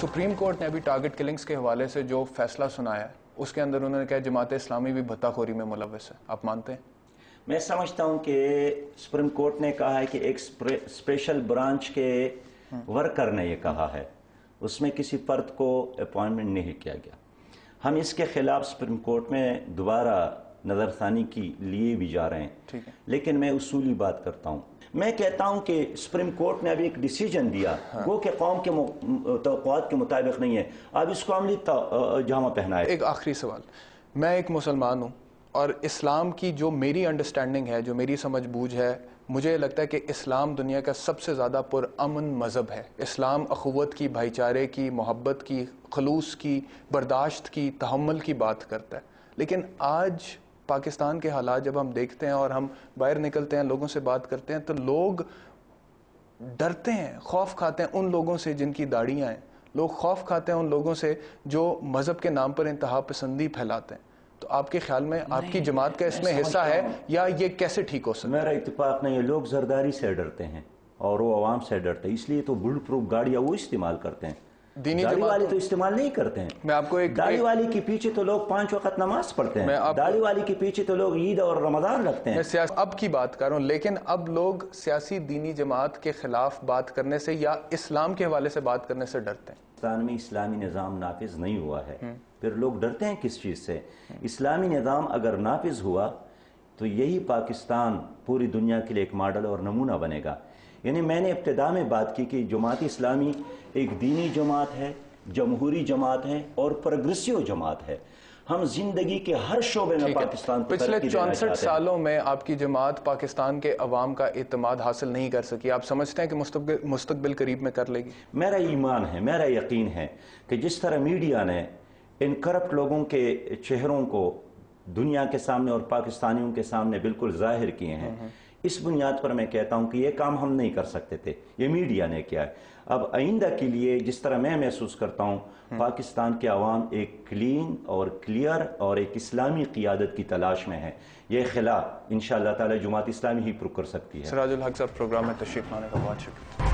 Supreme court نے ابھی target killings کے حوالے سے جو فیصلہ سنایا ہے اس کے اندر انہوں نے کہا جماعت اسلامی بھی بھتہ خوری میں ملوث ہے. آپ مانتے ہیں؟ میں سمجھتا ہوں کہ سپریم کورٹ نے کہا ہے کہ ایک اسپیشل برانچ کے ورکر نے یہ کہا ہے، اس میں کسی فرد کو اپوائنٹمنٹ نہیں کیا گیا. ہم اس کے خلاف سپریم کورٹ میں دوبارہ نظر ثانی کی لیے بھی جا رہے ہیں، لیکن میں اصولی بات کرتا ہوں. میں کہتا ہوں کہ سپریم کورٹ نے ابھی ایک ڈیسیجن دیا وہ کہ قوم کے توقعات کے مطابق نہیں ہے، اب اس کو عملی جامہ پہنائے. ایک آخری سوال، میں ایک مسلمان ہوں اور اسلام کی جو میری انڈرسٹینڈنگ ہے، جو میری سمجھ بوجھ ہے، مجھے لگتا ہے کہ اسلام دنیا کا سب سے زیادہ پرامن مذہب ہے. اسلام اخوت کی، بھائی چارے کی، محبت کی، خلوص کی، برداشت کی، تحمل کی بات کرتا ہے. لیکن آج پاکستان کے حالات جب ہم دیکھتے ہیں اور ہم باہر نکلتے ہیں، لوگوں سے بات کرتے ہیں، تو لوگ ڈرتے ہیں، خوف کھاتے ہیں ان لوگوں سے جن کی داڑیاں ہیں. لوگ خوف کھاتے ہیں ان لوگوں سے جو مذہب کے نام پر انتہا پسندی پھیلاتے ہیں. تو آپ کے خیال میں آپ کی جماعت کا اس میں حصہ ہے یا یہ کیسے ٹھیک ہو سکتا ہے؟ میرا اتفاق نہیں ہے. لوگ زرداری سے ڈرتے ہیں اور وہ عوام سے ڈرتے ہیں، اس لیے تو بلٹ پروف گاڑیاں وہ استعمال کرتے ہیں. داڑھی والے تو استعمال نہیں کرتے ہیں. میں آپ کو ایک داڑھی والی کے پیچھے تو لوگ 5 وقت نماز پڑھتے ہیں. داڑھی والی کے پیچھے تو لوگ عید اور رمضان رکھتے ہیں. میں اب کی بات کر رہا ہوں، لیکن اب لوگ سیاسی دینی جماعت کے خلاف بات کرنے سے یا اسلام کے حوالے سے بات کرنے سے ڈرتے ہیں. پاکستان میں اسلامی نظام نافذ نہیں ہوا ہے، پھر لوگ ڈرتے ہیں کس چیز سے؟ اسلامی نظام اگر نافذ ہوا تو یہی پاکستان پوری دنیا کے لیے ایک ماڈل اور نمونہ بنے گا. یعنی میں نے ابتدا میں بات کی کہ جماعت اسلامی ایک دینی جماعت ہے، جمہوری جماعت ہے اور پروگریسو جماعت ہے. ہم زندگی کے ہر شعبے میں پاکستان کو پچھلے 64 سالوں میں آپ کی جماعت پاکستان کے عوام کا اعتماد حاصل نہیں کر سکی. آپ سمجھتے ہیں کہ مستقبل قریب میں کر لے گی؟ میرا ایمان ہے، میرا یقین ہے کہ جس طرح میڈیا نے ان کرپٹ لوگوں کے چہروں کو دنیا کے سامنے اور پاکستانیوں کے سامنے بالکل ظاہر کیے ہیں، اس بنیاد پر میں کہتا ہوں کہ یہ کام ہم نہیں کر سکتے تھے، یہ میڈیا نے کیا ہے. اب آئندہ کے لیے جس طرح میں محسوس کرتا ہوں پاکستان کے عوام ایک کلین اور کلیئر اور ایک اسلامی قیادت کی تلاش میں ہے. یہ خلا انشاءاللہ تعالی جماعت اسلامی ہی پر کر سکتی ہے. سراج الحق صاحب، پروگرام میں تشریف لانے کا بہت شکریہ.